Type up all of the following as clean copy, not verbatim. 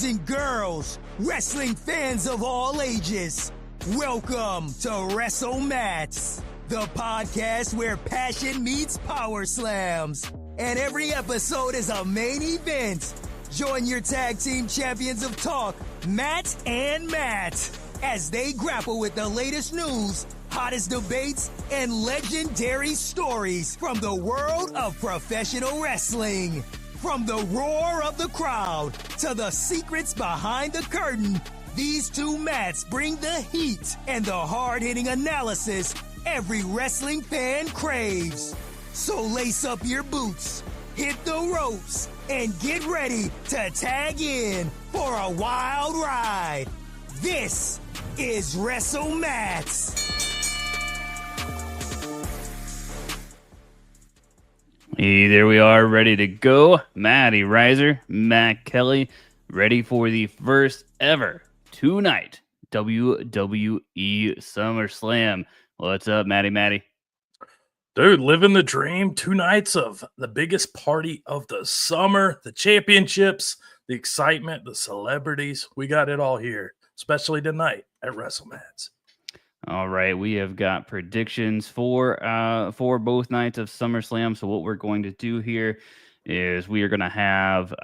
And girls, wrestling fans of all ages, welcome to WrestleMats, the podcast where passion meets power slams. And every episode is a main event. Join your tag team champions of talk, Matt and Matt, as they grapple with the latest news, hottest debates, and legendary stories from the world of professional wrestling. From the roar of the crowd to the secrets behind the curtain, these two Matts bring the heat and the hard-hitting analysis every wrestling fan craves. So lace up your boots, hit the ropes, and get ready to tag in for a wild ride. This is WrestleMats. Hey, there we are, ready to go. Matty Reiser, Matt Kelly, ready for the first ever two-night WWE SummerSlam. What's up, Matty? Dude, living the dream. 2 nights of the biggest party of the summer, the championships, the excitement, the celebrities. We got it all here, especially tonight at WrestleMats. All right, we have got predictions for both nights of SummerSlam. So what we're going to do here is we are going to have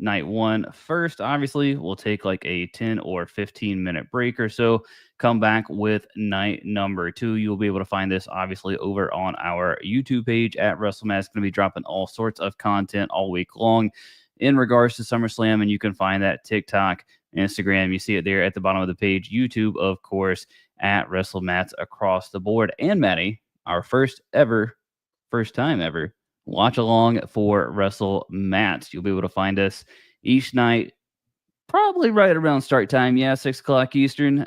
night one first. Obviously, we'll take like a 10 or 15-minute break or so. Come back with night number 2. You'll be able to find this obviously over on our YouTube page at WrestleMats. It's going to be dropping all sorts of content all week long in regards to SummerSlam, and you can find that TikTok, Instagram. You see it there at the bottom of the page. YouTube, of course, at WrestleMats across the board. And Matty, our first time ever watch along for WrestleMats. You'll be able to find us each night, probably right around start time. Yeah, 6 o'clock Eastern.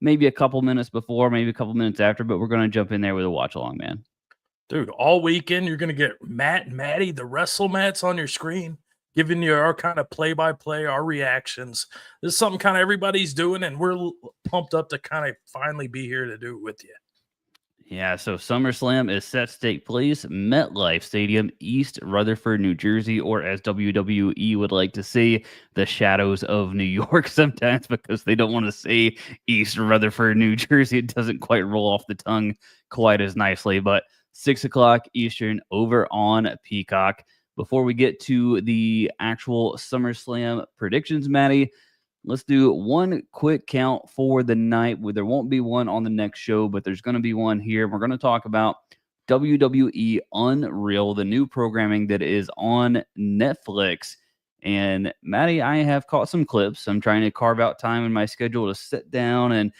Maybe a couple minutes before, maybe a couple minutes after, but we're going to jump in there with a watch along, man. Dude, all weekend you're going to get Matt and Matty, the WrestleMats on your screen, giving you our kind of play-by-play, our reactions. This is something kind of everybody's doing, and we're pumped up to kind of finally be here to do it with you. Yeah, so SummerSlam is set to take place MetLife Stadium, East Rutherford, New Jersey, or as WWE would like to say, the shadows of New York sometimes, because they don't want to say East Rutherford, New Jersey. It doesn't quite roll off the tongue quite as nicely, but 6 o'clock Eastern over on Peacock. Before we get to the actual SummerSlam predictions, Matty, let's do one quick count for the night. There won't be one on the next show, but there's going to be one here. We're going to talk about WWE Unreal, the new programming that is on Netflix. And Matty, I have caught some clips. I'm trying to carve out time in my schedule to sit down and,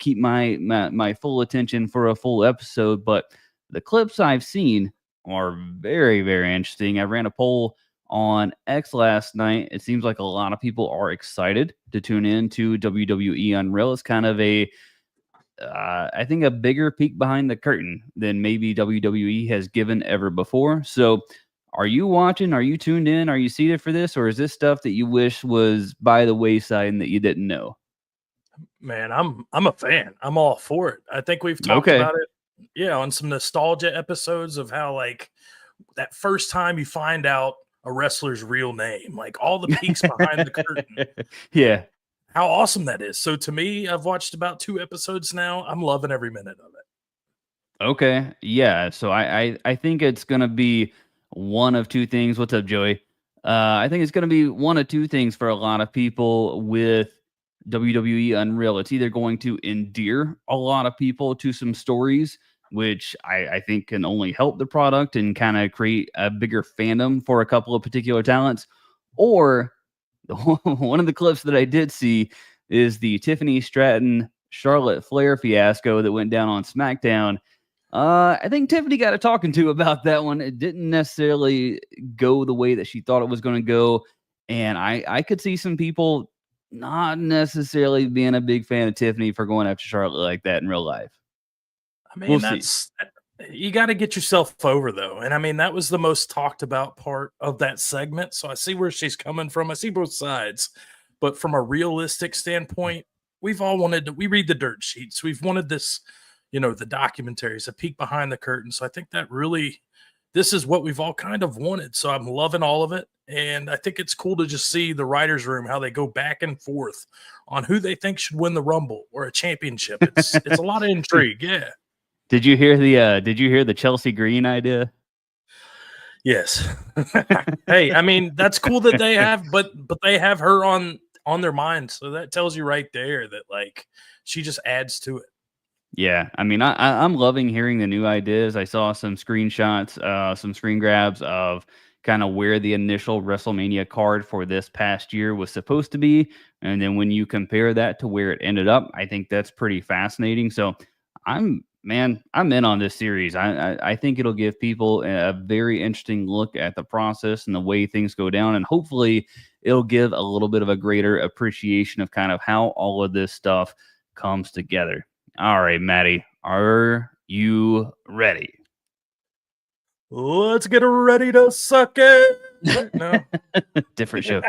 keep my full attention for a full episode. But the clips I've seen are very, very interesting. I ran a poll on X last night. It seems like a lot of people are excited to tune in to WWE Unreal. It's kind of I think a bigger peek behind the curtain than maybe WWE has given ever before. So are you watching? Are you tuned in? Are you seated for this? Or is this stuff that you wish was by the wayside and that you didn't know? Man, I'm a fan. I'm all for it. I think we've talked about it. Yeah, on some nostalgia episodes of how, like, that first time you find out a wrestler's real name, like all the peeks behind the curtain. Yeah. How awesome that is. So to me, I've watched about 2 episodes now. I'm loving every minute of it. Okay. Yeah. So I think it's going to be one of two things. What's up, Joey? I think it's going to be one of two things for a lot of people with WWE Unreal. It's either going to endear a lot of people to some stories, which I think can only help the product and kind of create a bigger fandom for a couple of particular talents. Or one of the clips that I did see is the Tiffany Stratton Charlotte Flair fiasco that went down on SmackDown. I think Tiffany got a talking to about that one. It didn't necessarily go the way that she thought it was going to go. And I could see some people not necessarily being a big fan of Tiffany for going after Charlotte like that in real life. I mean, you got to get yourself over, though. And I mean, that was the most talked about part of that segment. So I see where she's coming from. I see both sides. But from a realistic standpoint, we've all wanted we read the dirt sheets. We've wanted this, the documentaries, a peek behind the curtain. So I think that this is what we've all kind of wanted. So I'm loving all of it. And I think it's cool to just see the writers' room, how they go back and forth on who they think should win the Rumble or a championship. It's a lot of intrigue. Yeah. Did you hear the Chelsea Green idea? Yes. Hey, I mean, that's cool that they have, but they have her on their mind. So that tells you right there that like she just adds to it. Yeah, I mean, I'm loving hearing the new ideas. I saw some screenshots, some screen grabs of kind of where the initial WrestleMania card for this past year was supposed to be, and then when you compare that to where it ended up, I think that's pretty fascinating. So I'm in on this series. I think it'll give people a very interesting look at the process and the way things go down, and hopefully it'll give a little bit of a greater appreciation of kind of how all of this stuff comes together. All right, Maddie, are you ready? Let's get ready to suck it. No. different show.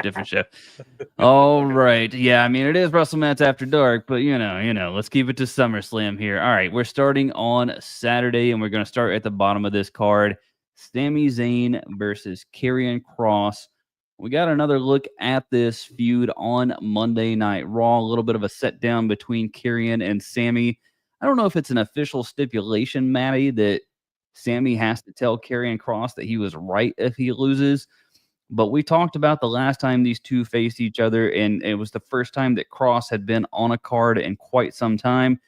All right. Yeah, I mean, it is WrestleMania After Dark, but you know, let's keep it to SummerSlam here. All right, we're starting on Saturday, and we're going to start at the bottom of this card. Sami Zayn versus Karrion Kross. We got another look at this feud on Monday Night Raw. A little bit of a set down between Karrion and Sami. I don't know if it's an official stipulation, Maddie, that Sami has to tell Karrion Kross that he was right if he loses. But we talked about the last time these two faced each other, and it was the first time that Kross had been on a card in quite some time.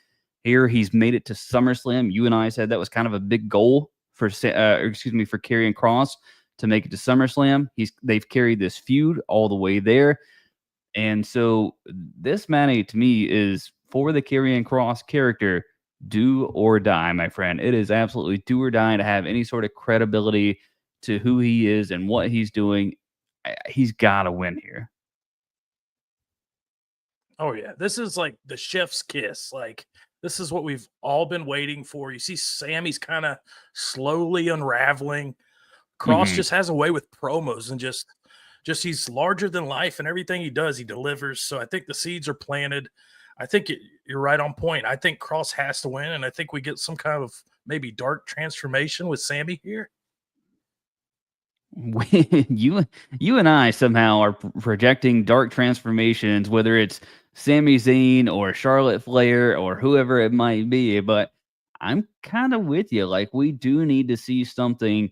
Here, he's made it to SummerSlam. You and I said that was kind of a big goal for Karrion Kross to make it to SummerSlam. They've carried this feud all the way there. And so this, Manny, to me, is for the Karrion Kross character, do or die, my friend. It is absolutely do or die to have any sort of credibility to who he is and what he's doing. He's got to win here. Oh, yeah. This is like the chef's kiss. Like, this is what we've all been waiting for. You see Sami's kind of slowly unraveling. Kross just has a way with promos and just he's larger than life, and everything he does, he delivers. So I think the seeds are planted. I think you're right on point. I think Kross has to win, and I think we get some kind of maybe dark transformation with Sami here. You and I somehow are projecting dark transformations, whether it's Sami Zayn or Charlotte Flair or whoever it might be. But I'm kind of with you. Like, we do need to see something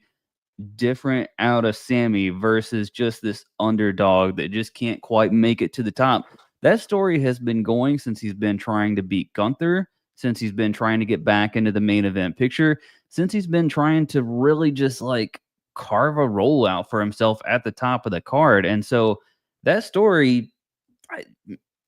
different out of Sami versus just this underdog that just can't quite make it to the top. That story has been going since he's been trying to beat Gunther, since he's been trying to get back into the main event picture, since he's been trying to really just like carve a role out for himself at the top of the card. And so that story,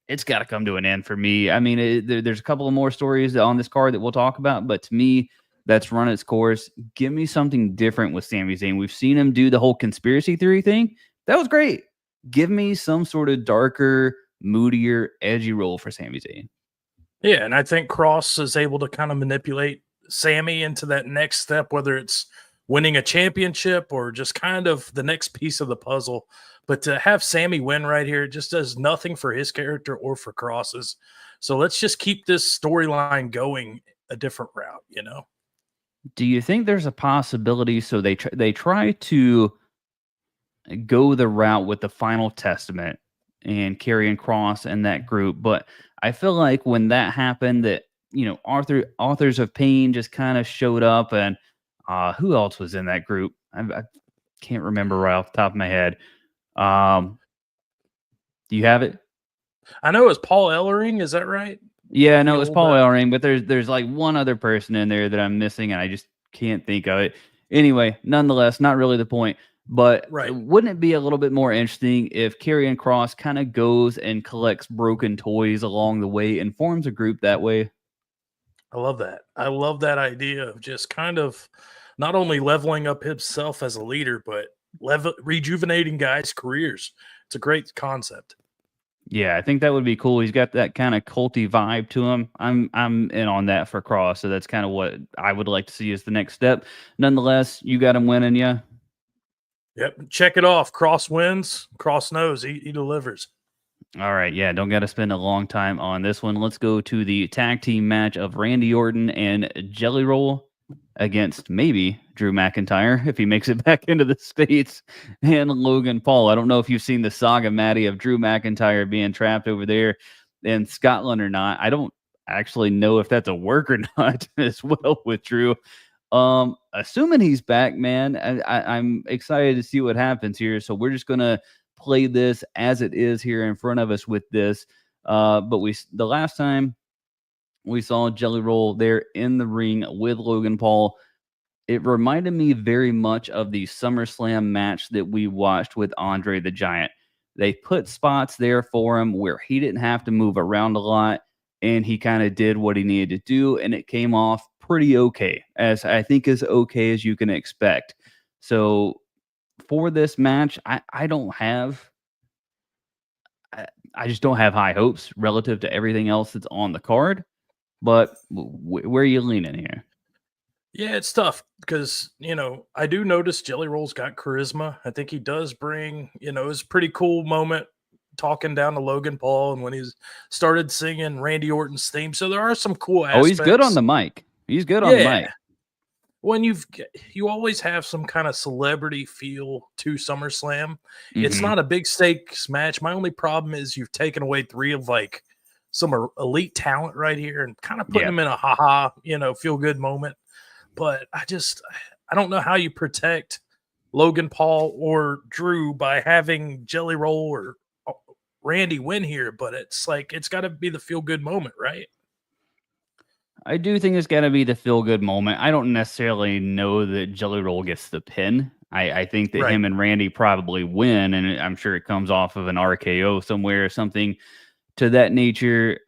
it's got to come to an end for me. I mean, there's a couple of more stories on this card that we'll talk about, but to me, that's run its course. Give me something different with Sami Zayn. We've seen him do the whole conspiracy theory thing. That was great. Give me some sort of darker, moodier, edgy role for Sami Zayn. Yeah, and I think Kross is able to kind of manipulate Sami into that next step, whether it's winning a championship or just kind of the next piece of the puzzle. But to have Sami win right here just does nothing for his character or for Kross's. So let's just keep this storyline going a different route, you know? Do you think there's a possibility? So they try to go the route with the Final Testament and Karrion Kross and that group, but I feel like when that happened, that Authors of Pain just kind of showed up, and who else was in that group? I can't remember right off the top of my head. Do you have it? I know it's Paul Ellering. Is that right? Yeah, no, it's Paul Ellering, but there's like one other person in there that I'm missing, and I just can't think of it. Anyway, nonetheless, not really the point. But wouldn't it be a little bit more interesting if Karrion Kross kind of goes and collects broken toys along the way and forms a group that way? I love that. I love that idea of just kind of not only leveling up himself as a leader, but rejuvenating guys' careers. It's a great concept. Yeah, I think that would be cool. He's got that kind of culty vibe to him. I'm in on that for Kross, so that's kind of what I would like to see as the next step. Nonetheless, you got him winning, yeah? Yep, check it off. Kross wins. Kross knows he delivers. All right, yeah, don't got to spend a long time on this one. Let's go to the tag team match of Randy Orton and Jelly Roll. against maybe Drew McIntyre if he makes it back into the States, and Logan Paul. I don't know if you've seen the saga, Maddie, of Drew McIntyre being trapped over there in Scotland or not. I don't actually know if that's a work or not as well with Drew. Assuming he's back, man, I'm excited to see what happens here. So we're just gonna play this as it is here in front of us with this. But the last time we saw Jelly Roll there in the ring with Logan Paul, it reminded me very much of the SummerSlam match that we watched with Andre the Giant. They put spots there for him where he didn't have to move around a lot, and he kind of did what he needed to do, and it came off pretty okay, as I think as okay as you can expect. So for this match, I don't have I just don't have high hopes relative to everything else that's on the card. But where are you leaning here? Yeah, it's tough because, I do notice Jelly Roll's got charisma. I think he does bring, it was a pretty cool moment talking down to Logan Paul and when he started singing Randy Orton's theme. So there are some cool aspects. Oh, he's good on the mic. He's good on the mic. When you always have some kind of celebrity feel to SummerSlam. It's not a big stakes match. My only problem is you've taken away 3 of like some elite talent right here and kind of putting them in a feel good moment. But I don't know how you protect Logan Paul or Drew by having Jelly Roll or Randy win here. But it's like, it's got to be the feel good moment, right? I do think it's got to be the feel-good moment. I don't necessarily know that Jelly Roll gets the pin. I think that him and Randy probably win, and I'm sure it comes off of an RKO somewhere or something to that nature.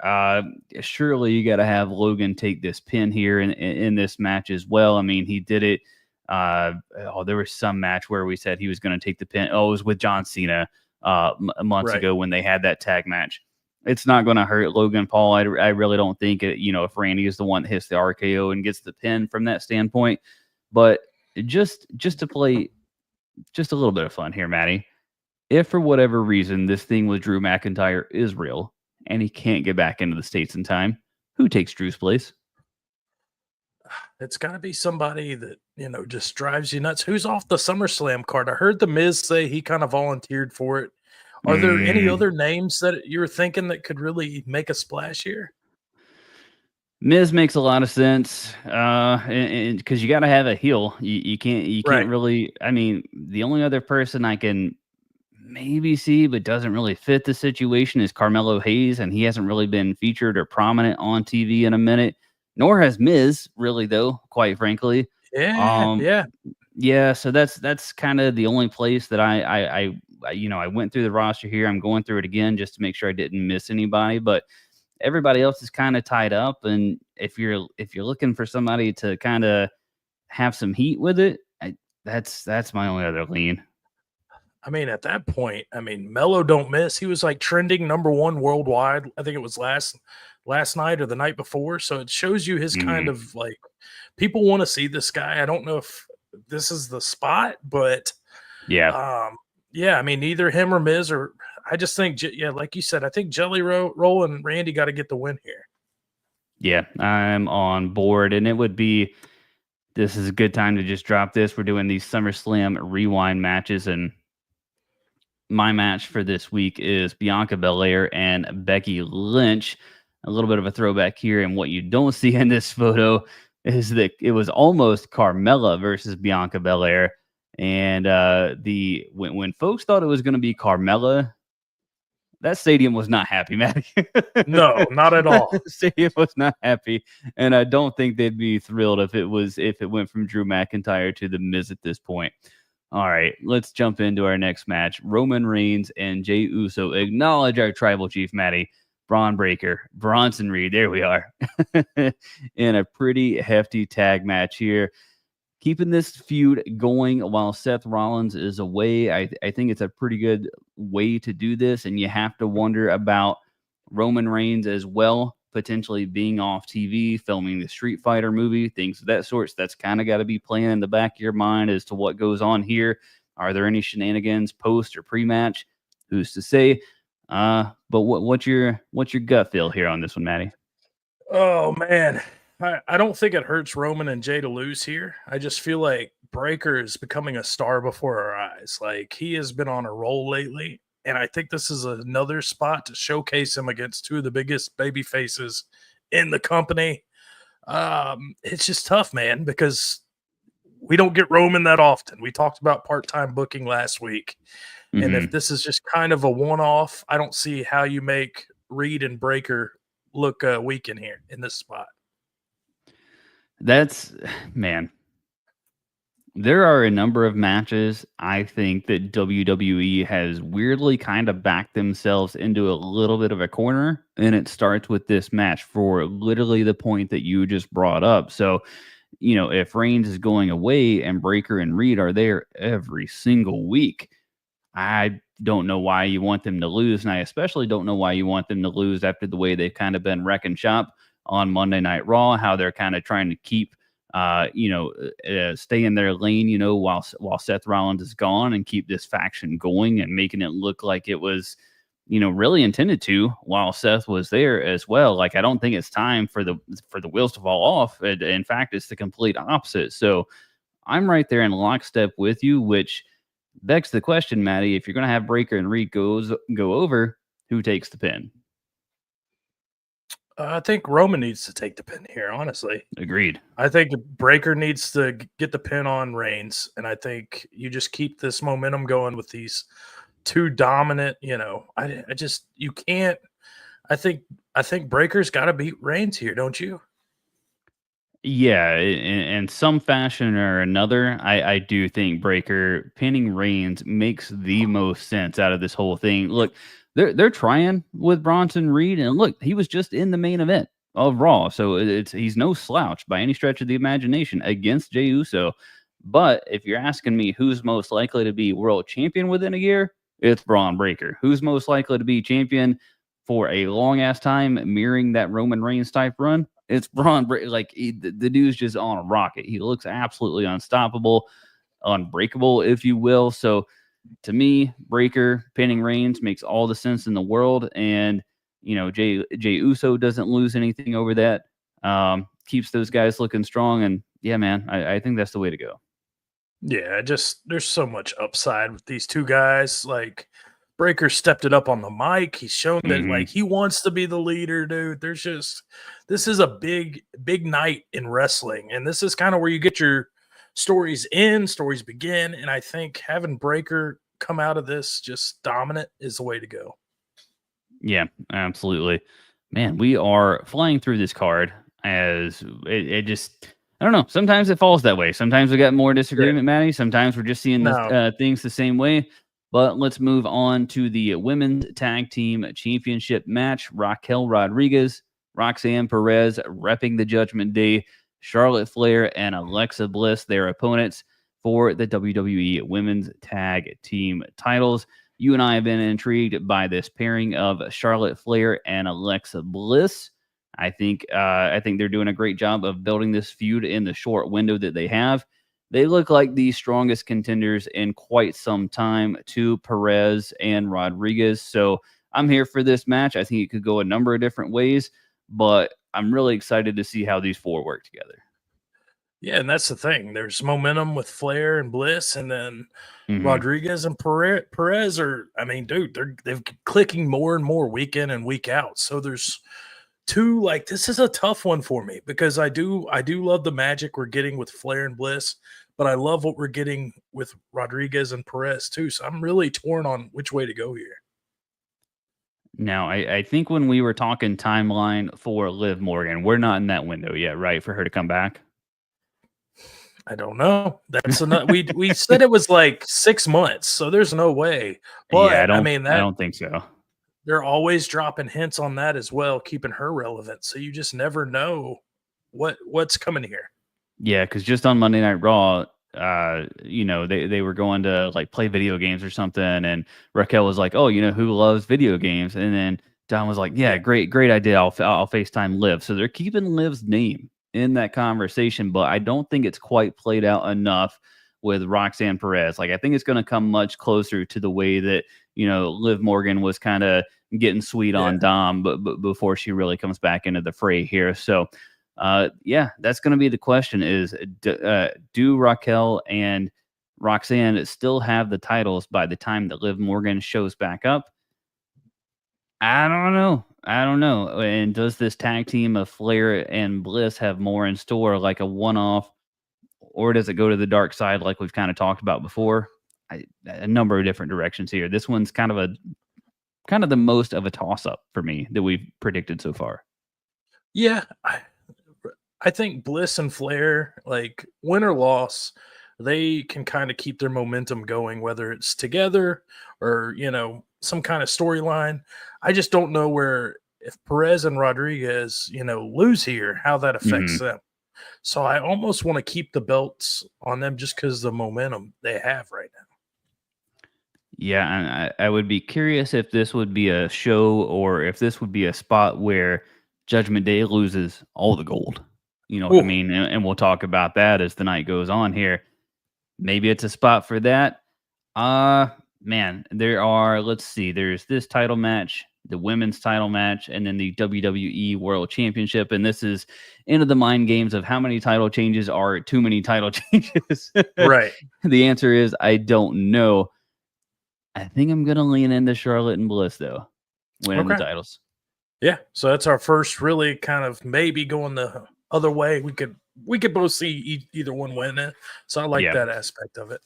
Surely you got to have Logan take this pin here in this match as well. I mean, he did it. There was some match where we said he was going to take the pin. Oh, it was with John Cena months ago when they had that tag match. It's not going to hurt Logan Paul. I really don't think it, if Randy is the one that hits the RKO and gets the pin from that standpoint. But just to play just a little bit of fun here, Maddie, if for whatever reason this thing with Drew McIntyre is real and he can't get back into the States in time, who takes Drew's place? It's got to be somebody that, just drives you nuts. Who's off the SummerSlam card? I heard The Miz say he kind of volunteered for it. Are there any other names that you're thinking that could really make a splash here? Miz makes a lot of sense, and because you got to have a heel. You can't really. I mean, the only other person I can maybe see but doesn't really fit the situation is Carmelo Hayes, and he hasn't really been featured or prominent on TV in a minute. Nor has Miz, really, though. Quite frankly, yeah. So that's kind of the only place that I went through the roster here. I'm going through it again just to make sure I didn't miss anybody, but everybody else is kind of tied up. And if you're looking for somebody to kind of have some heat with it, that's my only other lean. I mean, at that point, Melo don't miss. He was like trending #1 worldwide. I think it was last night or the night before. So it shows you his kind of like, people want to see this guy. I don't know if this is the spot, but neither him or Miz, or I just think, like you said, I think Jelly Roll and Randy got to get the win here. Yeah, I'm on board, and this is a good time to just drop this. We're doing these SummerSlam rewind matches, and my match for this week is Bianca Belair and Becky Lynch. A little bit of a throwback here, and what you don't see in this photo is that it was almost Carmella versus Bianca Belair. And when folks thought it was going to be Carmella, that stadium was not happy, Maddie. No, not at all. The stadium was not happy, and I don't think they'd be thrilled if it went from Drew McIntyre to The Miz at this point. All right, let's jump into our next match. Roman Reigns and Jey Uso acknowledge our tribal chief, Maddie. Braun Breaker, Bronson Reed, there we are, in a pretty hefty tag match here. Keeping this feud going while Seth Rollins is away, I think it's a pretty good way to do this, and you have to wonder about Roman Reigns as well, potentially being off TV, filming the Street Fighter movie, things of that sort. So that's kind of got to be playing in the back of your mind as to what goes on here. Are there any shenanigans post or pre-match? Who's to say? But what's your gut feel here on this one, Maddie? Oh man, I don't think it hurts Roman and Jay to lose here. I just feel like Breakker is becoming a star before our eyes. Like, he has been on a roll lately, and I think this is another spot to showcase him against two of the biggest baby faces in the company. It's just tough, man, because we don't get Roman that often. We talked about part-time booking last week. And if this is just kind of a one-off, I don't see how you make Reed and Breakker look weak in here in this spot. That's, man, there are a number of matches I think that WWE has weirdly kind of backed themselves into a little bit of a corner, and it starts with this match for literally the point that you just brought up. So, you know, if Reigns is going away and Breakker and Reed are there every single week, I don't know why you want them to lose, and I especially don't know why you want them to lose after the way they've kind of been wrecking shop on Monday Night Raw, how they're kind of trying to keep, stay in their lane, you know, while Seth Rollins is gone, and keep this faction going and making it look like it was, you know, really intended to while Seth was there as well. Like, I don't think it's time for the wheels to fall off. In fact, it's the complete opposite. So I'm right there in lockstep with you, which begs the question, Maddie, if you're going to have Breakker and Reed go over, who takes the pin? I think Roman needs to take the pin here, honestly. Agreed. I think Breakker needs to get the pin on Reigns, and I think you just keep this momentum going with these two dominant, you know, you can't. I think Breakker's got to beat Reigns here, don't you? Yeah, in some fashion or another, I do think Breakker pinning Reigns makes the most sense out of this whole thing. Look, they're trying with Bronson Reed, and look, he was just in the main event of Raw, so he's no slouch by any stretch of the imagination against Jey Uso. But if you're asking me who's most likely to be world champion within a year, it's Braun Breakker. Who's most likely to be champion for a long ass time, mirroring that Roman Reigns type run? It's Braun Breakker. Like, the dude's just on a rocket. He looks absolutely unstoppable, unbreakable, if you will. So to me, Breakker pinning Reigns makes all the sense in the world. And, you know, Jey Uso doesn't lose anything over that. Keeps those guys looking strong. And yeah, man, I think that's the way to go. Yeah, there's so much upside with these two guys. Like, Breakker stepped it up on the mic. He's shown that like he wants to be the leader, dude. This is a big night in wrestling, and this is kind of where you get your stories begin. And I think having Breakker come out of this just dominant is the way to go. Yeah, absolutely, man. We are flying through this card as it just. I don't know. Sometimes it falls that way. Sometimes we got more disagreement, Maddie. Sometimes we're just seeing things the same way. But let's move on to the Women's Tag Team Championship match. Raquel Rodriguez, Roxanne Perez repping the Judgment Day. Charlotte Flair and Alexa Bliss, their opponents for the WWE Women's Tag Team titles. You and I have been intrigued by this pairing of Charlotte Flair and Alexa Bliss. I think they're doing a great job of building this feud in the short window that they have. They look like the strongest contenders in quite some time to Perez and Rodriguez. So I'm here for this match. I think it could go a number of different ways, but I'm really excited to see how these four work together. Yeah, and that's the thing. There's momentum with Flair and Bliss, and then Rodriguez and Perez are, I mean, dude, they're clicking more and more week in and week out. So there's two, like, this is a tough one for me because I do love the magic we're getting with Flair and Bliss, but I love what we're getting with Rodriguez and Perez too. So I'm really torn on which way to go here. Now, I think when we were talking timeline for Liv Morgan, we're not in that window yet, right? For her to come back? I don't know. That's enough. We said it was like 6 months, so there's no way. But yeah, I don't think so. They're always dropping hints on that as well, keeping her relevant. So you just never know what's coming here. Yeah, because just on Monday Night Raw, they were going to like play video games or something, and Raquel was like, "Oh, you know who loves video games?" And then Don was like, "Yeah, great idea. I'll FaceTime Liv." So they're keeping Liv's name in that conversation, but I don't think it's quite played out enough with Roxanne Perez. Like, I think it's going to come much closer to the way that, you know, Liv Morgan was kind of getting sweet on Dom, but before she really comes back into the fray here. So yeah, that's going to be the question: is do Raquel and Roxanne still have the titles by the time that Liv Morgan shows back up? I don't know. And does this tag team of Flair and Bliss have more in store, like a one-off, or does it go to the dark side, like we've kind of talked about before? A number of different directions here. This one's kind of the most of a toss-up for me that we've predicted so far. Yeah, I think Bliss and Flair, like win or loss, they can kind of keep their momentum going, whether it's together or, some kind of storyline. I just don't know if Perez and Rodriguez, lose here, how that affects them. So I almost want to keep the belts on them just because of the momentum they have right now. Yeah, and I would be curious if this would be a show or if this would be a spot where Judgment Day loses all the gold. You know what I mean? And we'll talk about that as the night goes on here. Maybe it's a spot for that. Man, there's this title match, the women's title match, and then the WWE World Championship. And this is into the mind games of how many title changes are too many title changes. Right. The answer is I don't know. I think I'm going to lean into Charlotte and Bliss, though, winning the titles. Yeah, so that's our first really kind of maybe going the other way. We could both see either one win it. So I like that aspect of it.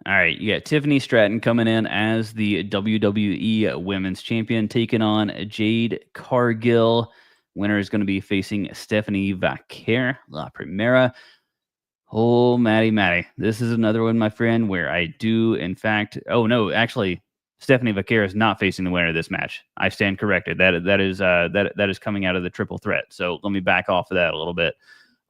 All right, you got Tiffany Stratton coming in as the WWE Women's Champion, taking on Jade Cargill. Winner is going to be facing Stephanie Vaquer, La Primera. Oh, Maddie. This is another one, my friend, where I do, in fact... Oh, no, actually, Stephanie Vaquer is not facing the winner of this match. I stand corrected. That is coming out of the triple threat. So let me back off of that a little bit.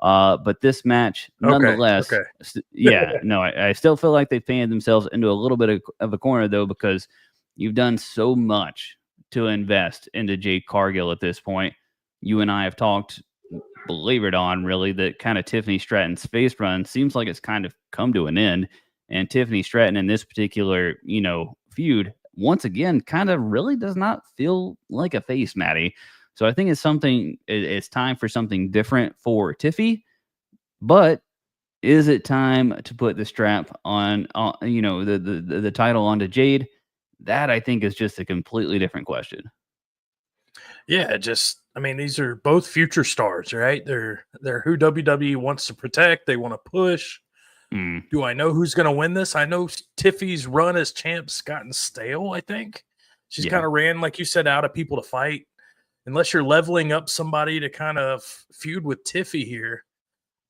But this match, nonetheless... I still feel like they painted themselves into a little bit of a corner, though, because you've done so much to invest into Jade Cargill at this point. You and I have talked... belabored on really that kind of Tiffany Stratton's face run seems like it's kind of come to an end, and Tiffany Stratton in this particular feud once again kind of really does not feel like a face, Maddie. So I think it's time for something different for Tiffy. But is it time to put the strap on the title onto Jade? That I think is just a completely different question. Yeah, these are both future stars, right? They're who WWE wants to protect. They want to push. Do I know who's going to win this? I know Tiffy's run as champ's gotten stale, I think. She's kind of ran, like you said, out of people to fight. Unless you're leveling up somebody to kind of feud with Tiffy here,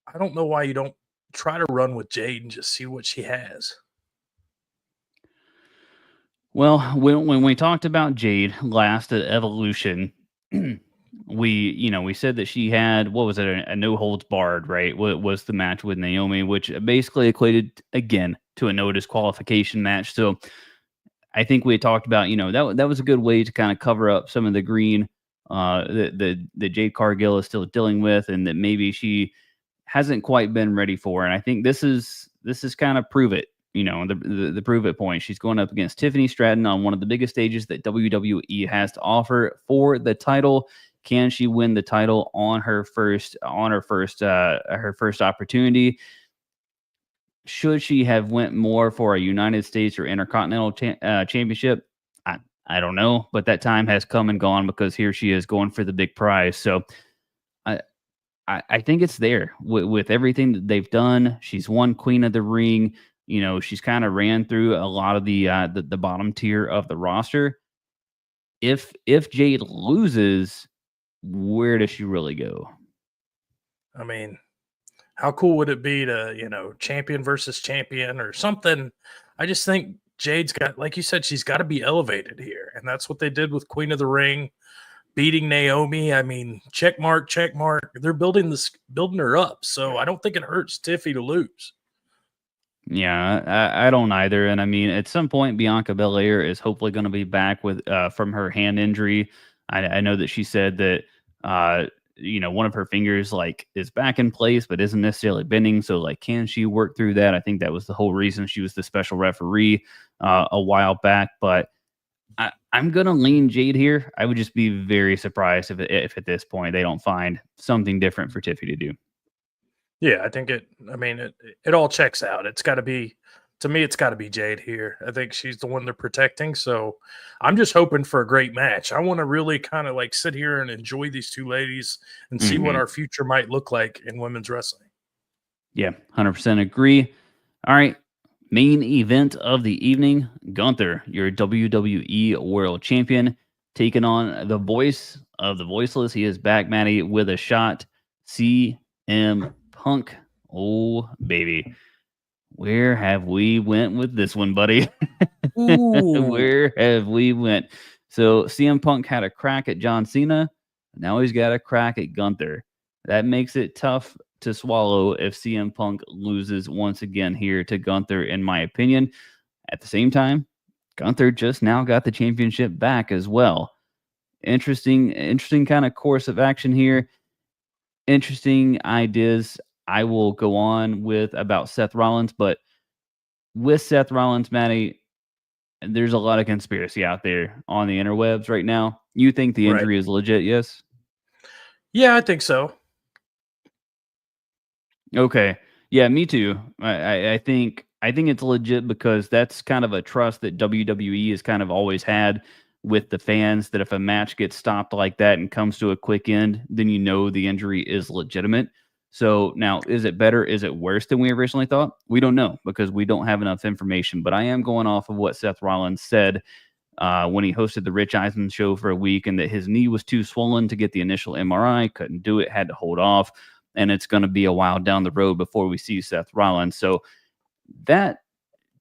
I don't know why you don't try to run with Jade and just see what she has. Well, when we talked about Jade last at Evolution, we said that she had, what was it, a no holds barred, right? What was the match with Naomi, which basically equated again to a no disqualification match. So I think we had talked about, that was a good way to kind of cover up some of the green that Jade Cargill is still dealing with, and that maybe she hasn't quite been ready for. And I think this is kind of prove it. The prove it point. She's going up against Tiffany Stratton on one of the biggest stages that WWE has to offer for the title. Can she win the title on her first opportunity? Should she have went more for a United States or Intercontinental Championship? I don't know, but that time has come and gone because here she is going for the big prize. So I think it's there with everything that they've done. She's won Queen of the Ring. She's kind of ran through a lot of the bottom tier of the roster. If Jade loses, where does she really go? I mean, how cool would it be to, champion versus champion or something? I just think Jade's got, like you said, she's got to be elevated here. And that's what they did with Queen of the Ring, beating Naomi. I mean, check mark. They're building her up. So I don't think it hurts Tiffy to lose. Yeah, I don't either. And I mean, at some point, Bianca Belair is hopefully going to be back with from her hand injury. I know that she said that one of her fingers is back in place, but isn't necessarily bending. So can she work through that? I think that was the whole reason she was the special referee a while back. But I'm going to lean Jade here. I would just be very surprised if at this point they don't find something different for Tiffy to do. Yeah, I think it all checks out. It's got to be, to me, it's got to be Jade here. I think she's the one they're protecting. So I'm just hoping for a great match. I want to really kind of like sit here and enjoy these two ladies and see what our future might look like in women's wrestling. Yeah, 100% agree. All right. Main event of the evening, Gunther, your WWE World Champion, taking on the voice of the voiceless. He is back, Maddie, with a shot. CM Punk. Oh, baby. Where have we went with this one, buddy? Where have we went? So CM Punk had a crack at John Cena. Now he's got a crack at Gunther. That makes it tough to swallow if CM Punk loses once again here to Gunther, in my opinion. At the same time, Gunther just now got the championship back as well. Interesting kind of course of action here. Interesting ideas. I will go on with about Seth Rollins, but with Seth Rollins, Matty, there's a lot of conspiracy out there on the interwebs right now. You think the injury is legit, yes? Yeah, I think so. Okay. Yeah, me too. I think it's legit because that's kind of a trust that WWE has kind of always had with the fans, that if a match gets stopped like that and comes to a quick end, then you know the injury is legitimate. So now, is it better? Is it worse than we originally thought? We don't know because we don't have enough information. But I am going off of what Seth Rollins said when he hosted the Rich Eisen show for a week, and that his knee was too swollen to get the initial MRI, couldn't do it, had to hold off. And it's going to be a while down the road before we see Seth Rollins. So that,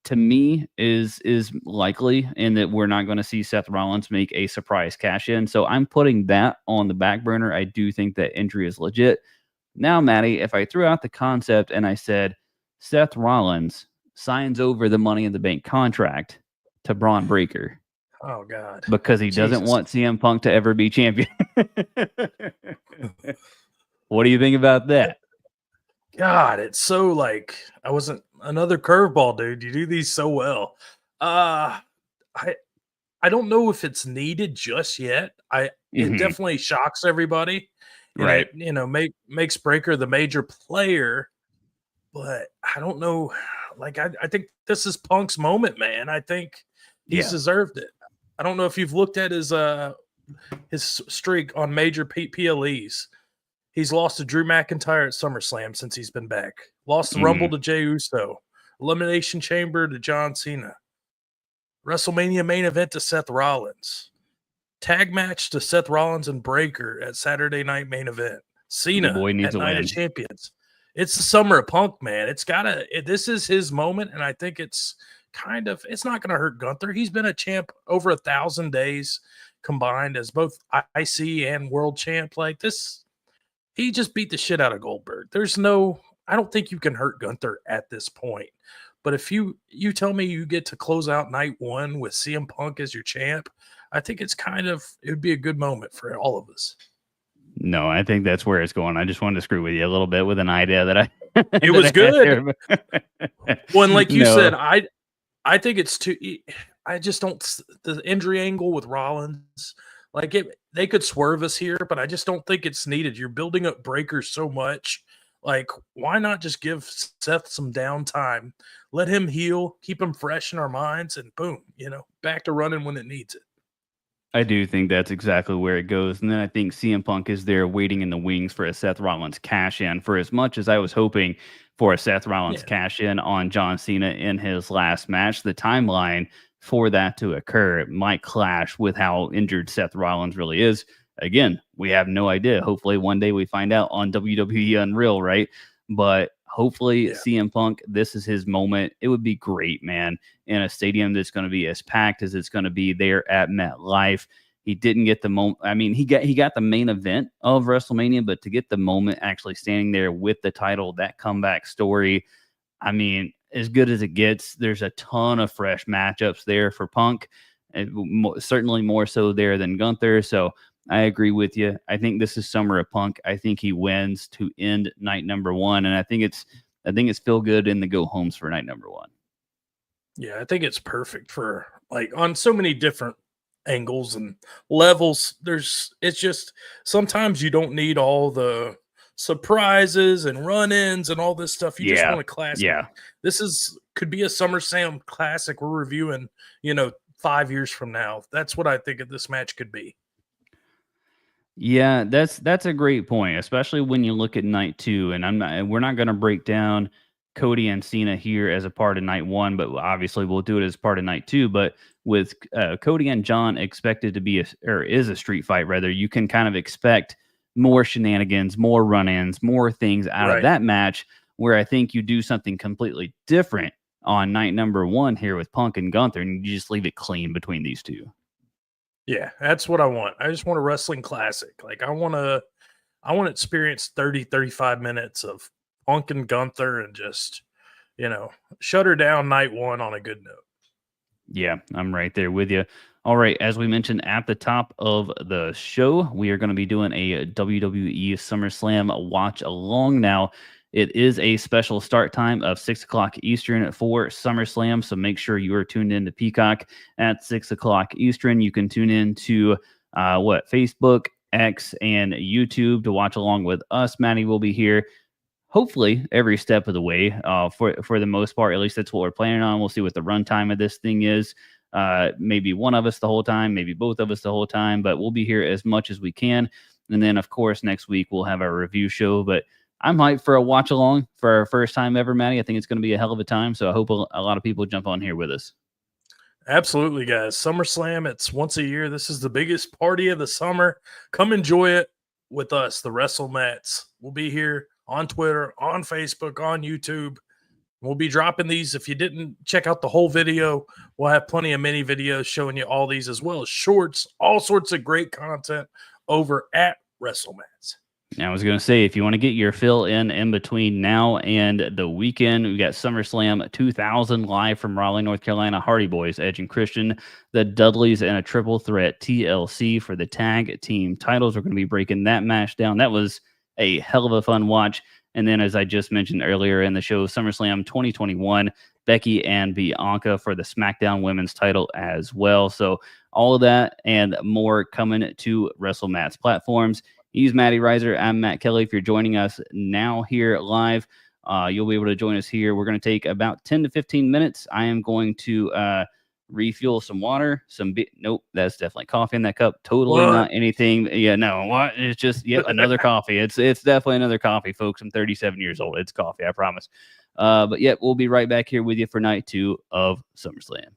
to me, is likely, in that we're not going to see Seth Rollins make a surprise cash in. So I'm putting that on the back burner. I do think that injury is legit. Now, Maddie, if I threw out the concept and I said Seth Rollins signs over the Money in the Bank contract to Braun Breaker. Oh, God. Because he doesn't want CM Punk to ever be champion. What do you think about that? God, it's so like another curveball, dude. You do these so well. I don't know if it's needed just yet. It definitely shocks everybody. Right. It, makes Breaker the major player, but I don't know. Like I think this is Punk's moment, man. I think he's deserved it. I don't know if you've looked at his streak on major PLEs. He's lost to Drew McIntyre at SummerSlam since he's been back. Lost the Rumble to Jey Uso. Elimination Chamber to John Cena. WrestleMania main event to Seth Rollins. Tag match to Seth Rollins and Breaker at Saturday Night main event. Cena at Night of Champions. It's the summer of Punk, man. This is his moment, and I think it's not going to hurt Gunther. He's been a champ over 1,000 days combined as both IC and world champ. Like this, he just beat the shit out of Goldberg. I don't think you can hurt Gunther at this point. But if you tell me you get to close out night one with CM Punk as your champ, I think it would be a good moment for all of us. No, I think that's where it's going. I just wanted to screw with you a little bit with an idea that it was good. When, like you said, I think it's too. I just don't. The injury angle with Rollins, like they could swerve us here, but I just don't think it's needed. You're building up Breaker so much. Like, why not just give Seth some downtime? Let him heal, keep him fresh in our minds, and boom, back to running when it needs it. I do think that's exactly where it goes. And then I think CM Punk is there waiting in the wings for a Seth Rollins cash in. For as much as I was hoping for a Seth Rollins cash in on John Cena in his last match, the timeline for that to occur might clash with how injured Seth Rollins really is. Again, we have no idea. Hopefully one day we find out on WWE Unreal, right? But hopefully CM Punk, this is his moment. It would be great, man, in a stadium that's going to be as packed as it's going to be there at MetLife. He didn't get the moment. I mean, he got the main event of WrestleMania, but to get the moment actually standing there with the title, that comeback story, I mean, as good as it gets. There's a ton of fresh matchups there for Punk, and certainly more so there than Gunther. So I agree with you. I think this is summer of Punk. I think he wins to end night number one, and I think it's feel good in the go homes for night number one. Yeah, I think it's perfect for on so many different angles and levels. It's just sometimes you don't need all the surprises and run-ins and all this stuff. You just want a classic. Yeah. This could be a SummerSlam classic we're reviewing, 5 years from now. That's what I think of this match could be. Yeah, that's a great point, especially when you look at night 2. And we're not going to break down Cody and Cena here as a part of night 1, but obviously we'll do it as part of night 2. But with Cody and John expected to be is a street fight, rather, you can kind of expect more shenanigans, more run-ins, more things out of that match. Where I think you do something completely different on night number 1 here with Punk and Gunther, and you just leave it clean between these two. Yeah, that's what I want. I just want a wrestling classic. Like I want to experience 30, 35 minutes of Punk and Gunther and just, shut her down night 1 on a good note. Yeah, I'm right there with you. All right, as we mentioned at the top of the show, we are going to be doing a WWE SummerSlam watch along now. It is a special start time of 6 o'clock Eastern for SummerSlam, so make sure you are tuned in to Peacock at 6 o'clock Eastern. You can tune in to Facebook, X, and YouTube to watch along with us. Maddie will be here hopefully every step of the way for the most part. At least that's what we're planning on. We'll see what the runtime of this thing is. Maybe one of us the whole time, maybe both of us the whole time, but we'll be here as much as we can. And then, of course, next week we'll have our review show, but I'm hyped for a watch along for our first time ever, Maddie. I think it's going to be a hell of a time. So I hope a lot of people jump on here with us. Absolutely, guys. SummerSlam, it's once a year. This is the biggest party of the summer. Come enjoy it with us, the WrestleMats. We'll be here on Twitter, on Facebook, on YouTube. We'll be dropping these. If you didn't check out the whole video, we'll have plenty of mini videos showing you all these as well as shorts, all sorts of great content over at WrestleMats. I was going to say, if you want to get your fill in between now and the weekend, we got SummerSlam 2000 live from Raleigh, North Carolina. Hardy Boys, Edge and Christian, the Dudleys, and a triple threat TLC for the tag team titles. We're going to be breaking that match down. That was a hell of a fun watch. And then, as I just mentioned earlier in the show, SummerSlam 2021, Becky and Bianca for the SmackDown Women's title as well. So all of that and more coming to WrestleMat's platforms. He's Matty Reiser. I'm Matt Kelly. If you're joining us now here live, you'll be able to join us here. We're going to take about 10 to 15 minutes. I am going to refuel some water. Nope, that's definitely coffee in that cup. Totally not anything. Yeah, no. What? It's just another coffee. It's definitely another coffee, folks. I'm 37 years old. It's coffee, I promise. But yeah, we'll be right back here with you for night 2 of SummerSlam.